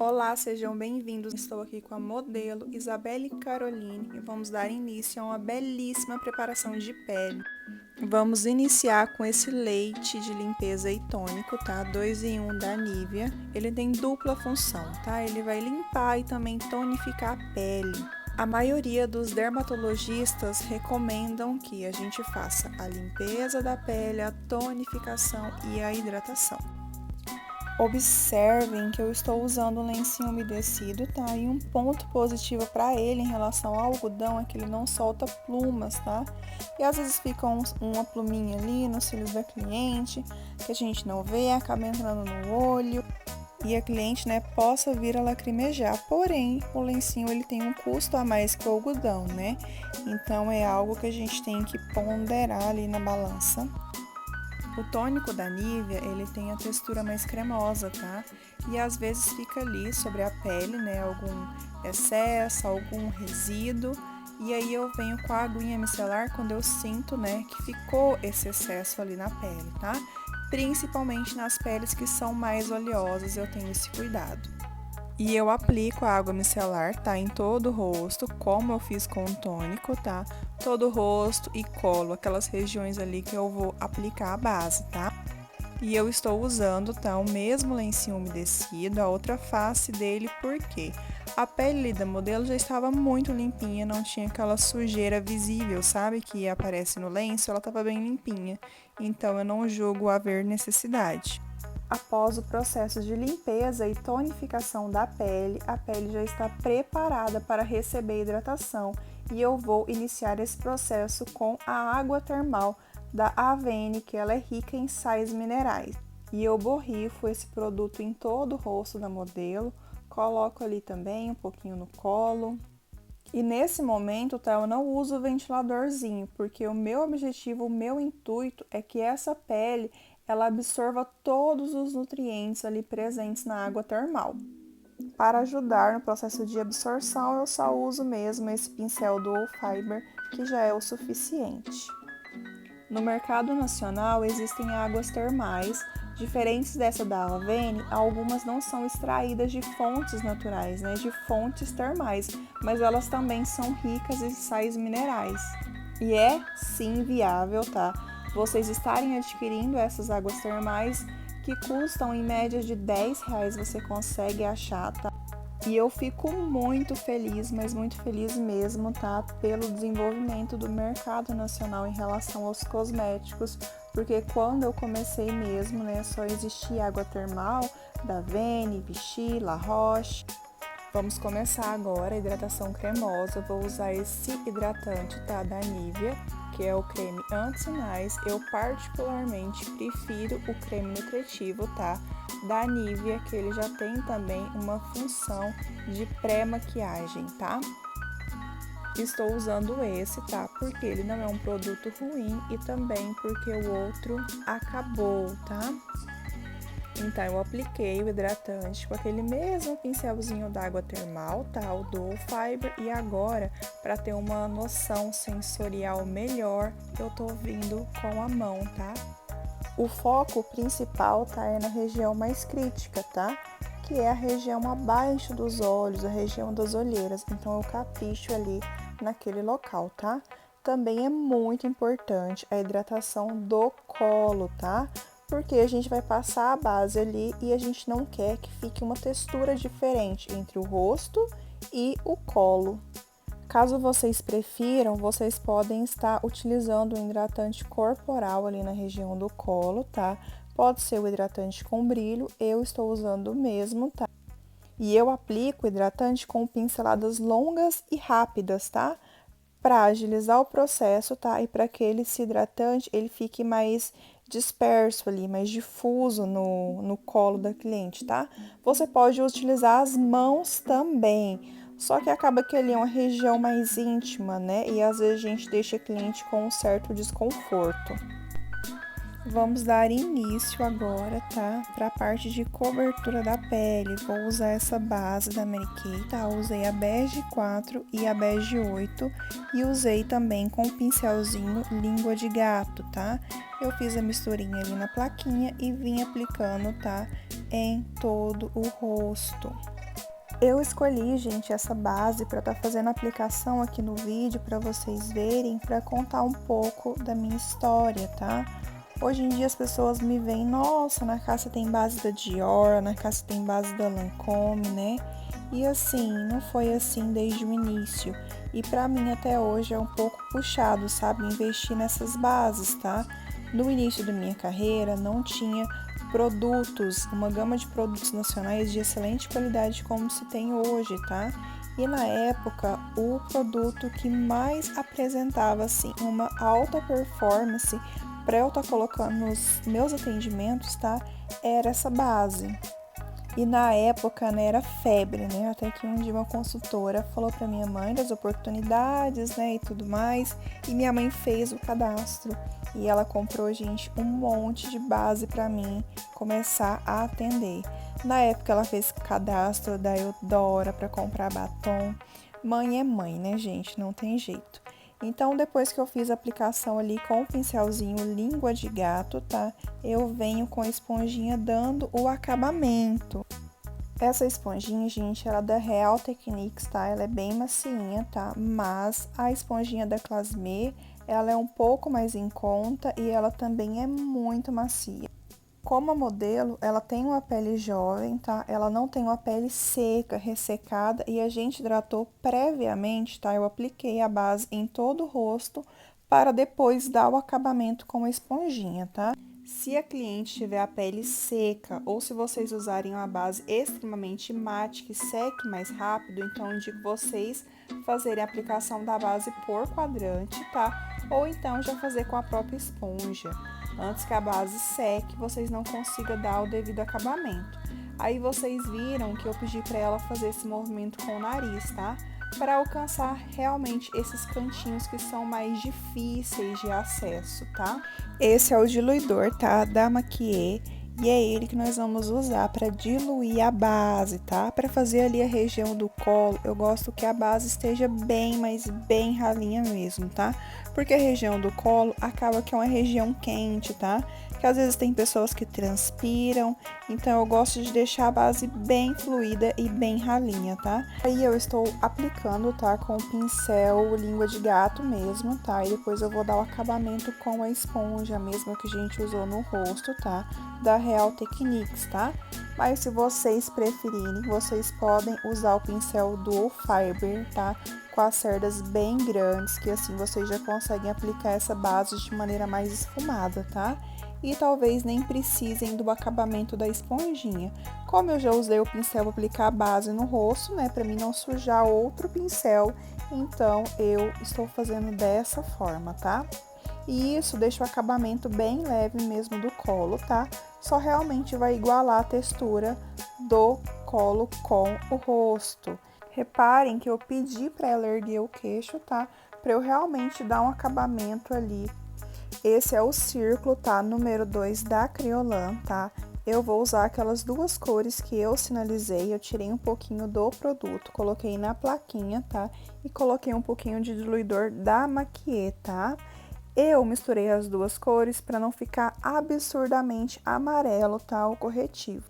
Olá, sejam bem-vindos. Estou aqui com a modelo Isabelle Caroline e vamos dar início a uma belíssima preparação de pele. Vamos iniciar com esse leite de limpeza e tônico, tá? 2 em 1 da Nivea. Ele tem dupla função, tá? Ele vai limpar e também tonificar a pele. A maioria dos dermatologistas recomendam que a gente faça a limpeza da pele, a tonificação e a hidratação. Observem que eu estou usando um lencinho umedecido, tá? E um ponto positivo para ele em relação ao algodão é que ele não solta plumas, tá? E às vezes fica uma pluminha ali nos cílios da cliente, que a gente não vê, acaba entrando no olho e a cliente, né, possa vir a lacrimejar. Porém, o lencinho ele tem um custo a mais que o algodão, né? Então é algo que a gente tem que ponderar ali na balança. O tônico da Nivea, ele tem a textura mais cremosa, tá? E às vezes fica ali sobre a pele, né, algum excesso, algum resíduo. E aí eu venho com a aguinha micelar quando eu sinto, né, que ficou esse excesso ali na pele, tá? Principalmente nas peles que são mais oleosas, eu tenho esse cuidado. E eu aplico a água micelar, tá? Em todo o rosto, como eu fiz com o tônico, tá? Todo o rosto e colo, aquelas regiões ali que eu vou aplicar a base, tá? E eu estou usando, tá? O mesmo lencinho umedecido, a outra face dele, porque a pele da modelo já estava muito limpinha, não tinha aquela sujeira visível, sabe? Que aparece no lenço, ela estava bem limpinha. Então, eu não julgo haver necessidade. Após o processo de limpeza e tonificação da pele, a pele já está preparada para receber hidratação e eu vou iniciar esse processo com a água termal da Avene, que ela é rica em sais minerais. E eu borrifo esse produto em todo o rosto da modelo, coloco ali também um pouquinho no colo. E nesse momento, tá, eu não uso o ventiladorzinho, porque o meu objetivo, o meu intuito é que essa pele ela absorva todos os nutrientes ali presentes na água termal. Para ajudar no processo de absorção, eu só uso mesmo esse pincel Dual Fiber, que já é o suficiente. No mercado nacional existem águas termais, diferentes dessa da Avene, algumas não são extraídas de fontes naturais, né, de fontes termais, mas elas também são ricas em sais minerais. E é sim viável, tá? Vocês estarem adquirindo essas águas termais que custam em média de R$ 10, você consegue achar, tá? E eu fico muito feliz, mas muito feliz mesmo, tá? Pelo desenvolvimento do mercado nacional em relação aos cosméticos, porque quando eu comecei mesmo, né, só existia água termal da Avene, Vichy, La Roche. Vamos começar agora a hidratação cremosa. Eu vou usar esse hidratante, tá, da Nivea, que é o creme anti-sinais. Eu particularmente prefiro o creme nutritivo, tá, da Nivea, que ele já tem também uma função de pré-maquiagem, tá? Estou usando esse, tá? Porque ele não é um produto ruim e também porque o outro acabou, tá? Então, eu apliquei o hidratante com aquele mesmo pincelzinho d'água termal, tá? O Dual Fiber. E agora, para ter uma noção sensorial melhor, eu tô vindo com a mão, tá? O foco principal, tá? É na região mais crítica, tá? Que é a região abaixo dos olhos, a região das olheiras. Então, eu capricho ali naquele local, tá? Também é muito importante a hidratação do colo, tá? Porque a gente vai passar a base ali e a gente não quer que fique uma textura diferente entre o rosto e o colo. Caso vocês prefiram, vocês podem estar utilizando um hidratante corporal ali na região do colo, tá? Pode ser o hidratante com brilho, eu estou usando o mesmo, tá? E eu aplico o hidratante com pinceladas longas e rápidas, tá? Para agilizar o processo, tá? E para que esse hidratante ele fique mais disperso ali, mais difuso no colo da cliente, tá? Você pode utilizar as mãos também, só que acaba que ali é uma região mais íntima, né? E às vezes a gente deixa a cliente com um certo desconforto. Vamos dar início agora, tá? Para a parte de cobertura da pele. Vou usar essa base da Mary Kay, tá? Usei a bege 4 e a bege 8 e usei também com o pincelzinho língua de gato, tá? Eu fiz a misturinha ali na plaquinha e vim aplicando, tá? Em todo o rosto. Eu escolhi, gente, essa base para estar fazendo a aplicação aqui no vídeo para vocês verem, para contar um pouco da minha história, tá? Hoje em dia as pessoas me veem, nossa, na casa tem base da Dior, na casa tem base da Lancôme, né? E assim, não foi assim desde o início. E para mim até hoje é um pouco puxado, sabe, investir nessas bases, tá? No início da minha carreira não tinha produtos, uma gama de produtos nacionais de excelente qualidade como se tem hoje, tá? E na época, o produto que mais apresentava assim uma alta performance para eu estar colocando nos meus atendimentos, tá? Era essa base. E na época, né, era febre, né? Até que um dia uma consultora falou para minha mãe das oportunidades, né, e tudo mais. E minha mãe fez o cadastro e ela comprou, gente, um monte de base para mim começar a atender. Na época ela fez cadastro da Eudora para comprar batom. Mãe é mãe, né, gente? Não tem jeito. Então, depois que eu fiz a aplicação ali com o pincelzinho língua de gato, tá? Eu venho com a esponjinha dando o acabamento. Essa esponjinha, gente, ela é da Real Techniques, tá? Ela é bem macinha, tá? Mas a esponjinha da Clasme, ela é um pouco mais em conta e ela também é muito macia. Como a modelo, ela tem uma pele jovem, tá? Ela não tem uma pele seca, ressecada e a gente hidratou previamente, tá? Eu apliquei a base em todo o rosto para depois dar o acabamento com a esponjinha, tá? Se a cliente tiver a pele seca ou se vocês usarem uma base extremamente mate que seque mais rápido, então eu indico vocês fazerem a aplicação da base por quadrante, tá? Ou então já fazer com a própria esponja. Antes que a base seque, vocês não consigam dar o devido acabamento. Aí vocês viram que eu pedi para ela fazer esse movimento com o nariz, tá? Para alcançar realmente esses cantinhos que são mais difíceis de acesso, tá? Esse é o diluidor, tá? Da Maquiê. E é ele que nós vamos usar para diluir a base, tá? Para fazer ali a região do colo, eu gosto que a base esteja bem, mas bem ralinha mesmo, tá? Porque a região do colo acaba que é uma região quente, tá? Que às vezes tem pessoas que transpiram, então eu gosto de deixar a base bem fluida e bem ralinha, tá? Aí eu estou aplicando, tá? Com o pincel língua de gato mesmo, tá? E depois eu vou dar o acabamento com a esponja mesmo que a gente usou no rosto, tá? Da Real Techniques, tá? Mas se vocês preferirem, vocês podem usar o pincel do Fiber, tá? Com as cerdas bem grandes, que assim vocês já conseguem aplicar essa base de maneira mais esfumada, tá? E talvez nem precisem do acabamento da esponjinha. Como eu já usei o pincel para aplicar a base no rosto, né? Para mim não sujar outro pincel, então eu estou fazendo dessa forma, tá? E isso deixa o acabamento bem leve mesmo do colo, tá? Só realmente vai igualar a textura do colo com o rosto. Reparem que eu pedi para ela erguer o queixo, tá? Para eu realmente dar um acabamento ali. Esse é o círculo, tá? Número 2 da Kryolan, tá? Eu vou usar aquelas duas cores que eu sinalizei, eu tirei um pouquinho do produto, coloquei na plaquinha, tá? E coloquei um pouquinho de diluidor da Maquiê, tá? Eu misturei as duas cores para não ficar absurdamente amarelo, tá? O corretivo.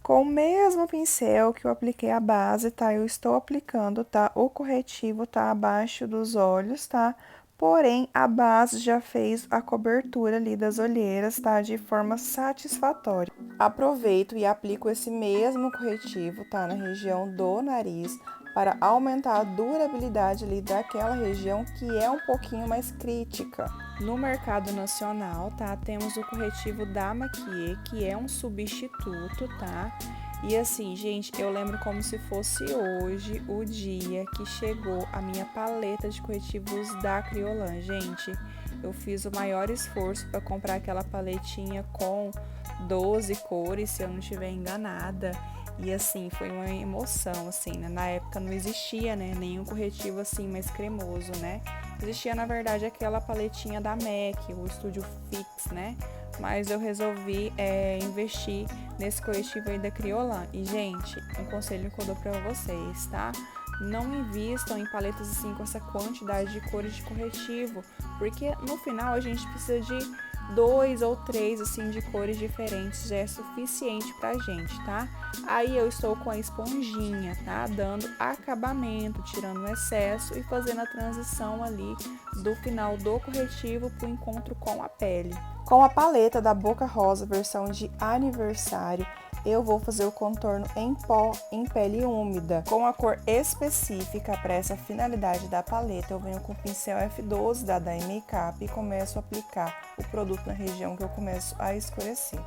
Com o mesmo pincel que eu apliquei a base, tá? Eu estou aplicando, tá? O corretivo tá abaixo dos olhos, tá? Porém, a base já fez a cobertura ali das olheiras, tá? De forma satisfatória. Aproveito e aplico esse mesmo corretivo, tá? Na região do nariz, para aumentar a durabilidade ali daquela região que é um pouquinho mais crítica. No mercado nacional, tá? Temos o corretivo da Maquiê, que é um substituto, tá? E assim, gente, eu lembro como se fosse hoje o dia que chegou a minha paleta de corretivos da Kryolan. Gente, eu fiz o maior esforço para comprar aquela paletinha com 12 cores, se eu não estiver enganada. E assim, foi uma emoção, assim, né? Na época não existia, né, nenhum corretivo assim mais cremoso, né? Existia, na verdade, aquela paletinha da MAC, o Studio Fix, né? Mas eu resolvi investir nesse corretivo aí da Kryolan. E, gente, um conselho que eu dou pra vocês, tá? Não invistam em paletas assim com essa quantidade de cores de corretivo, porque no final a gente precisa de 2 ou 3 assim de cores diferentes já é suficiente pra gente, tá? Aí eu estou com a esponjinha, tá? Dando acabamento, tirando o excesso e fazendo a transição ali do final do corretivo pro encontro com a pele. Com a paleta da Boca Rosa versão de aniversário, eu vou fazer o contorno em pó em pele úmida. Com a cor específica para essa finalidade da paleta, eu venho com o pincel F12 da Dai Makeup e começo a aplicar o produto na região que eu começo a escurecer.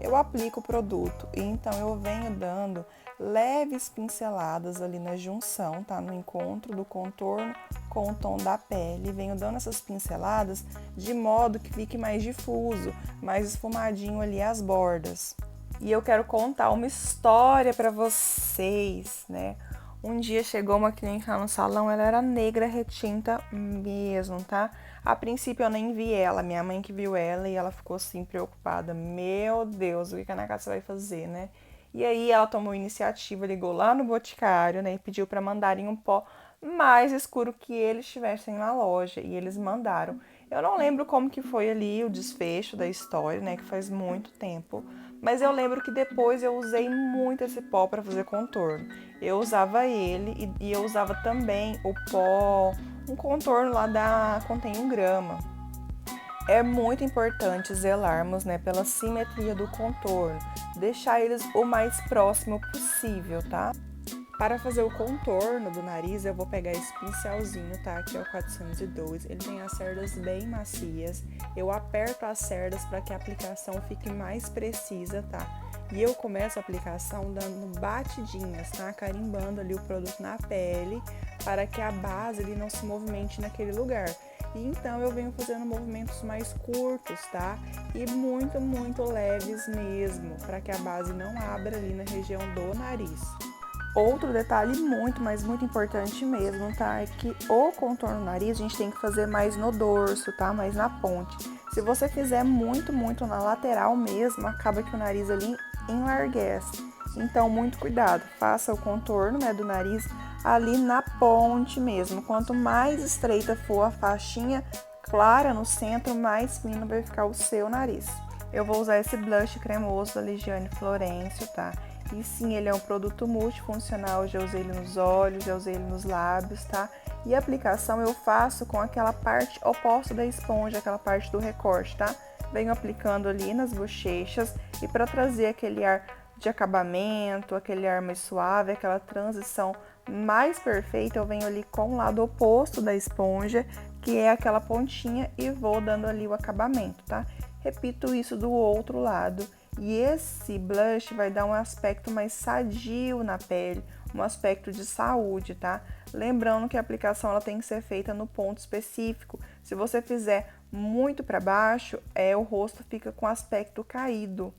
Eu aplico o produto e então eu venho dando leves pinceladas ali na junção, tá? No encontro do contorno com o tom da pele. Venho dando essas pinceladas de modo que fique mais difuso, mais esfumadinho ali as bordas. E eu quero contar uma história para vocês, né? Um dia chegou uma cliente lá no salão, ela era negra retinta mesmo, tá? A princípio eu nem vi ela, minha mãe que viu ela e ela ficou assim preocupada. Meu Deus, o que a Ana Cássia vai fazer, né? E aí ela tomou iniciativa, ligou lá no Boticário, né? E pediu para mandarem um pó mais escuro que eles tivessem na loja. E eles mandaram. Eu não lembro como que foi ali o desfecho da história, né? Que faz muito tempo. Mas eu lembro que depois eu usei muito esse pó para fazer contorno. Eu usava ele e eu usava também o pó, um contorno lá da Contém 1 grama. É muito importante zelarmos, né, pela simetria do contorno, deixar eles o mais próximo possível, tá? Para fazer o contorno do nariz, eu vou pegar esse pincelzinho, tá? Que é o 402. Ele tem as cerdas bem macias. Eu aperto as cerdas para que a aplicação fique mais precisa, tá? E eu começo a aplicação dando batidinhas, tá? Carimbando ali o produto na pele para que a base ele não se movimente naquele lugar. E então eu venho fazendo movimentos mais curtos, tá? E muito, muito leves mesmo, para que a base não abra ali na região do nariz. Outro detalhe muito, mas muito importante mesmo, tá? É que o contorno do nariz a gente tem que fazer mais no dorso, tá? Mais na ponte. Se você fizer muito, muito na lateral mesmo, acaba que o nariz ali enlarguece. Então, muito cuidado. Faça o contorno, né, do nariz ali na ponte mesmo. Quanto mais estreita for a faixinha clara no centro, mais fino vai ficar o seu nariz. Eu vou usar esse blush cremoso da Ligiane Florencio, tá? E sim, ele é um produto multifuncional, já usei ele nos olhos, já usei ele nos lábios, tá? E a aplicação eu faço com aquela parte oposta da esponja, aquela parte do recorte, tá? Venho aplicando ali nas bochechas e para trazer aquele ar de acabamento, aquele ar mais suave, aquela transição mais perfeita, eu venho ali com o lado oposto da esponja, que é aquela pontinha, e vou dando ali o acabamento, tá? Repito isso do outro lado. E esse blush vai dar um aspecto mais sadio na pele, um aspecto de saúde, tá? Lembrando que a aplicação ela tem que ser feita no ponto específico. Se você fizer muito para baixo, o rosto fica com aspecto caído.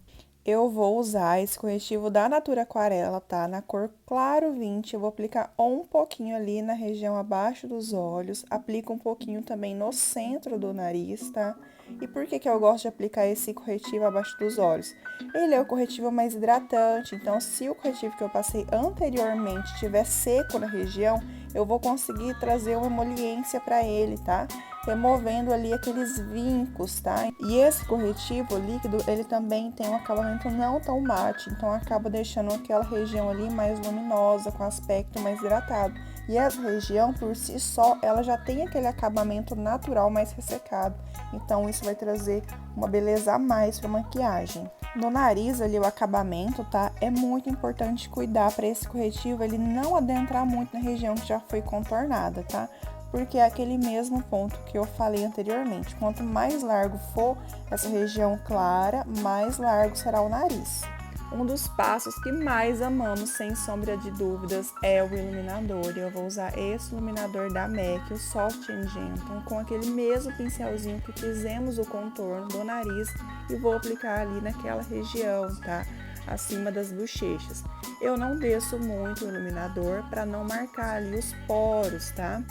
Eu vou usar esse corretivo da Natura Aquarela, tá? Na cor claro 20, eu vou aplicar um pouquinho ali na região abaixo dos olhos, aplico um pouquinho também no centro do nariz, tá? E por que eu gosto de aplicar esse corretivo abaixo dos olhos? Ele é o corretivo mais hidratante, então se o corretivo que eu passei anteriormente estiver seco na região, eu vou conseguir trazer uma emoliência para ele, tá? Removendo ali aqueles vincos, tá? E esse corretivo líquido, ele também tem um acabamento não tão mate, então acaba deixando aquela região ali mais luminosa, com aspecto mais hidratado. E essa região, por si só, ela já tem aquele acabamento natural mais ressecado, então isso vai trazer uma beleza a mais para maquiagem. No nariz ali, o acabamento, tá? É muito importante cuidar para esse corretivo ele não adentrar muito na região que já foi contornada, tá? Porque é aquele mesmo ponto que eu falei anteriormente. Quanto mais largo for essa região clara, mais largo será o nariz. Um dos passos que mais amamos, sem sombra de dúvidas, é o iluminador. Eu vou usar esse iluminador da MAC, o Soft and Gentle, com aquele mesmo pincelzinho que fizemos o contorno do nariz e vou aplicar ali naquela região, tá? Acima das bochechas. Eu não desço muito o iluminador para não marcar ali os poros, tá?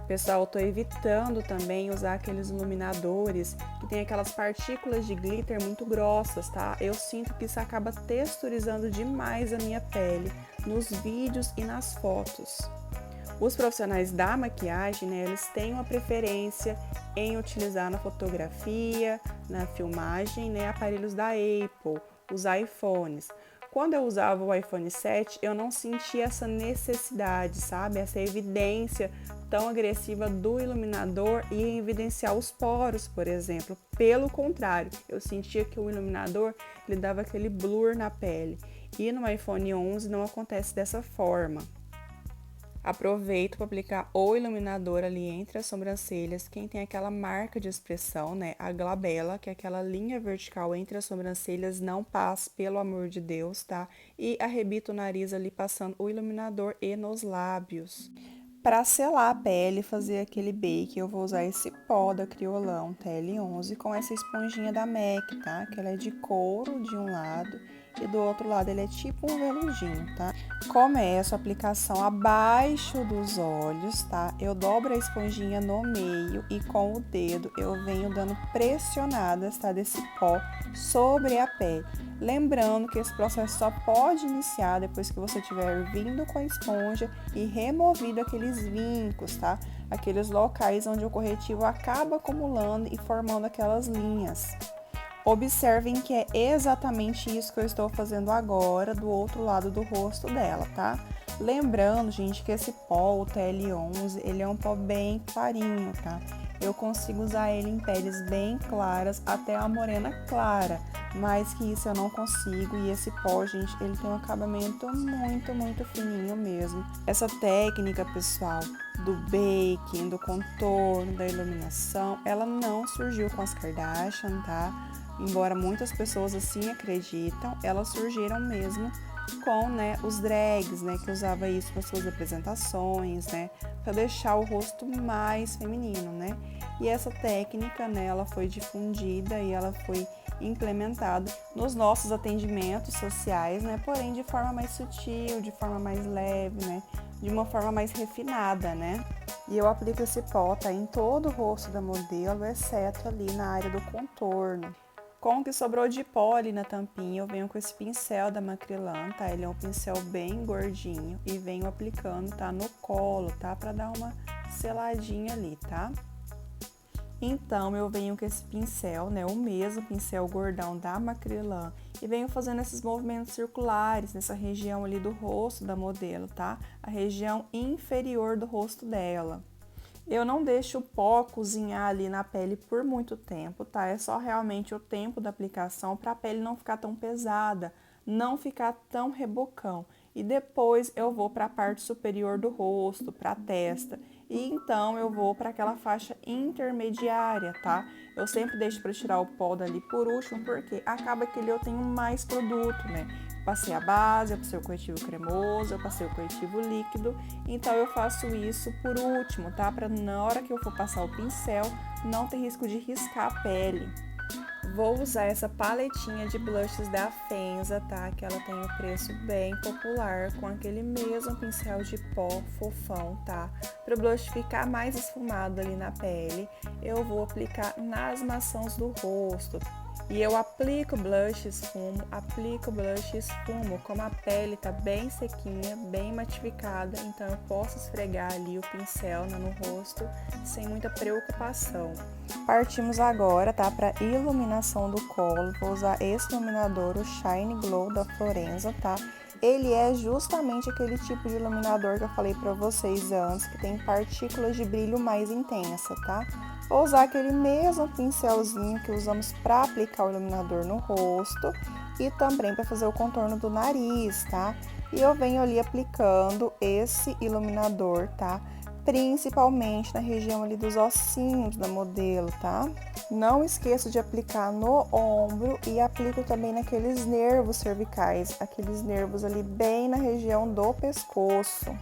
Pessoal, eu tô evitando também usar aqueles iluminadores que tem aquelas partículas de glitter muito grossas, tá? Eu sinto que isso acaba texturizando demais a minha pele nos vídeos e nas fotos. Os profissionais da maquiagem, né, eles têm uma preferência em utilizar na fotografia, na filmagem, né, aparelhos da Apple, os iPhones. Quando eu usava o iPhone 7, eu não sentia essa necessidade, sabe? Essa evidência tão agressiva do iluminador e em evidenciar os poros, por exemplo. Pelo contrário, eu sentia que o iluminador ele dava aquele blur na pele. E no iPhone 11 não acontece dessa forma. Aproveito para aplicar o iluminador ali entre as sobrancelhas. Quem tem aquela marca de expressão, né, a glabela, que é aquela linha vertical entre as sobrancelhas, não passe, pelo amor de Deus, tá? E arrebito o nariz ali passando o iluminador e nos lábios. Para selar a pele e fazer aquele bake, eu vou usar esse pó da Criolão TL11 com essa esponjinha da MAC, tá? Que ela é de couro de um lado e do outro lado ele é tipo um veludinho, tá? Começo a aplicação abaixo dos olhos, tá? Eu dobro a esponjinha no meio e com o dedo eu venho dando pressionadas, tá? Desse pó sobre a pele. Lembrando que esse processo só pode iniciar depois que você estiver vindo com a esponja e removido aqueles vincos, tá? Aqueles locais onde o corretivo acaba acumulando e formando aquelas linhas. Observem que é exatamente isso que eu estou fazendo agora do outro lado do rosto dela, tá? Lembrando, gente, que esse pó, o TL11, ele é um pó bem clarinho, tá? Eu consigo usar ele em peles bem claras até a morena clara, mais que isso eu não consigo. E esse pó, gente, ele tem um acabamento muito fininho mesmo. Essa técnica, pessoal, do baking, do contorno, da iluminação, ela não surgiu com as Kardashian, tá? Embora muitas pessoas assim acreditam, elas surgiram mesmo com, né, os drags, né, que usava isso para suas apresentações, né, para deixar o rosto mais feminino, né. E essa técnica, né, ela foi difundida e ela foi implementada nos nossos atendimentos sociais, né, porém de forma mais sutil, de forma mais leve, né, de uma forma mais refinada, né. E eu aplico esse pó, tá, em todo o rosto da modelo, exceto ali na área do contorno. Com o que sobrou de pó ali na tampinha, eu venho com esse pincel da Macrylan, tá? Ele é um pincel bem gordinho e venho aplicando, tá? No colo, tá? Pra dar uma seladinha ali, tá? Então, eu venho com esse pincel, né? O mesmo pincel gordão da Macrylan e venho fazendo esses movimentos circulares nessa região ali do rosto da modelo, tá? A região inferior do rosto dela. Eu não deixo o pó cozinhar ali na pele por muito tempo, tá? É só realmente o tempo da aplicação para a pele não ficar tão pesada, não ficar tão rebocão. E depois eu vou para a parte superior do rosto, para a testa. E então eu vou para aquela faixa intermediária, tá? Eu sempre deixo para tirar o pó dali por último, porque acaba que ali eu tenho mais produto, né? Passei a base, eu passei o corretivo cremoso, eu passei o corretivo líquido, então eu faço isso por último, tá? Para na hora que eu for passar o pincel, não ter risco de riscar a pele. Vou usar essa paletinha de blushes da Fenza, tá? Que ela tem um preço bem popular, com aquele mesmo pincel de pó fofão, tá? Para o blush ficar mais esfumado ali na pele, eu vou aplicar nas maçãs do rosto. E eu aplico blush, esfumo, aplico blush, esfumo. Como a pele tá bem sequinha, bem matificada, então eu posso esfregar ali o pincel no rosto sem muita preocupação. Partimos agora, tá, para iluminação do colo. Vou usar esse iluminador, o Shine Glow da Florenza, tá? Ele é justamente aquele tipo de iluminador que eu falei para vocês antes, que tem partículas de brilho mais intensa, tá? Vou usar aquele mesmo pincelzinho que usamos para aplicar o iluminador no rosto e também para fazer o contorno do nariz, tá? E eu venho ali aplicando esse iluminador, tá? Principalmente na região ali dos ossinhos da modelo, tá? Não esqueço de aplicar no ombro e aplico também naqueles nervos cervicais, aqueles nervos ali bem na região do pescoço.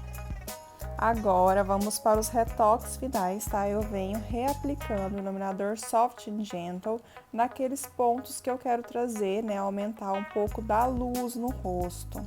Agora vamos para os retoques finais, tá? Eu venho reaplicando o iluminador Soft and Gentle naqueles pontos que eu quero trazer, né? Aumentar um pouco da luz no rosto.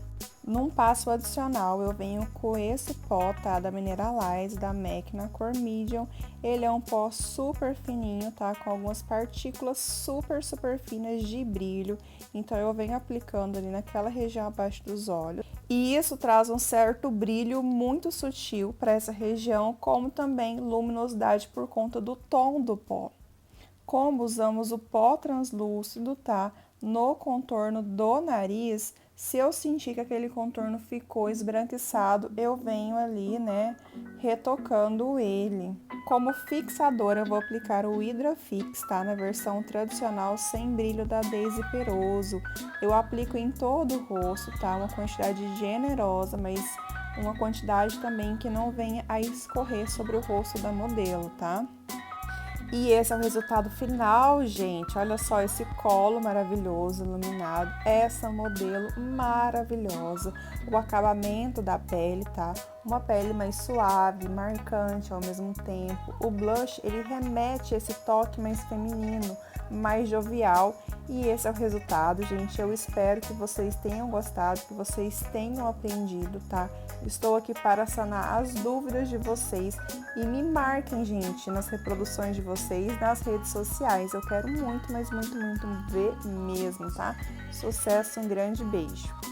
Num passo adicional, eu venho com esse pó, tá? Da Mineralize, da MAC, na cor Medium. Ele é um pó super fininho, tá? Com algumas partículas super finas de brilho. Então, eu venho aplicando ali naquela região abaixo dos olhos. E isso traz um certo brilho muito sutil para essa região, como também luminosidade por conta do tom do pó. Como usamos o pó translúcido, tá? No contorno do nariz, se eu sentir que aquele contorno ficou esbranquiçado, eu venho ali, né, retocando ele. Como fixador, eu vou aplicar o Hydra-Fix, tá? Na versão tradicional sem brilho da Daisy Peroso. Eu aplico em todo o rosto, tá? Uma quantidade generosa, mas uma quantidade também que não venha a escorrer sobre o rosto da modelo, tá? E esse é o resultado final, gente. Olha só esse colo maravilhoso, iluminado. Essa modelo maravilhosa. O acabamento da pele, tá? Uma pele mais suave, marcante ao mesmo tempo. O blush, ele remete a esse toque mais feminino, mais jovial. E esse é o resultado, gente. Eu espero que vocês tenham gostado, que vocês tenham aprendido, tá? Estou aqui para sanar as dúvidas de vocês e me marquem, gente, nas reproduções de vocês nas redes sociais. Eu quero muito, mas muito ver mesmo, tá? Sucesso, um grande beijo!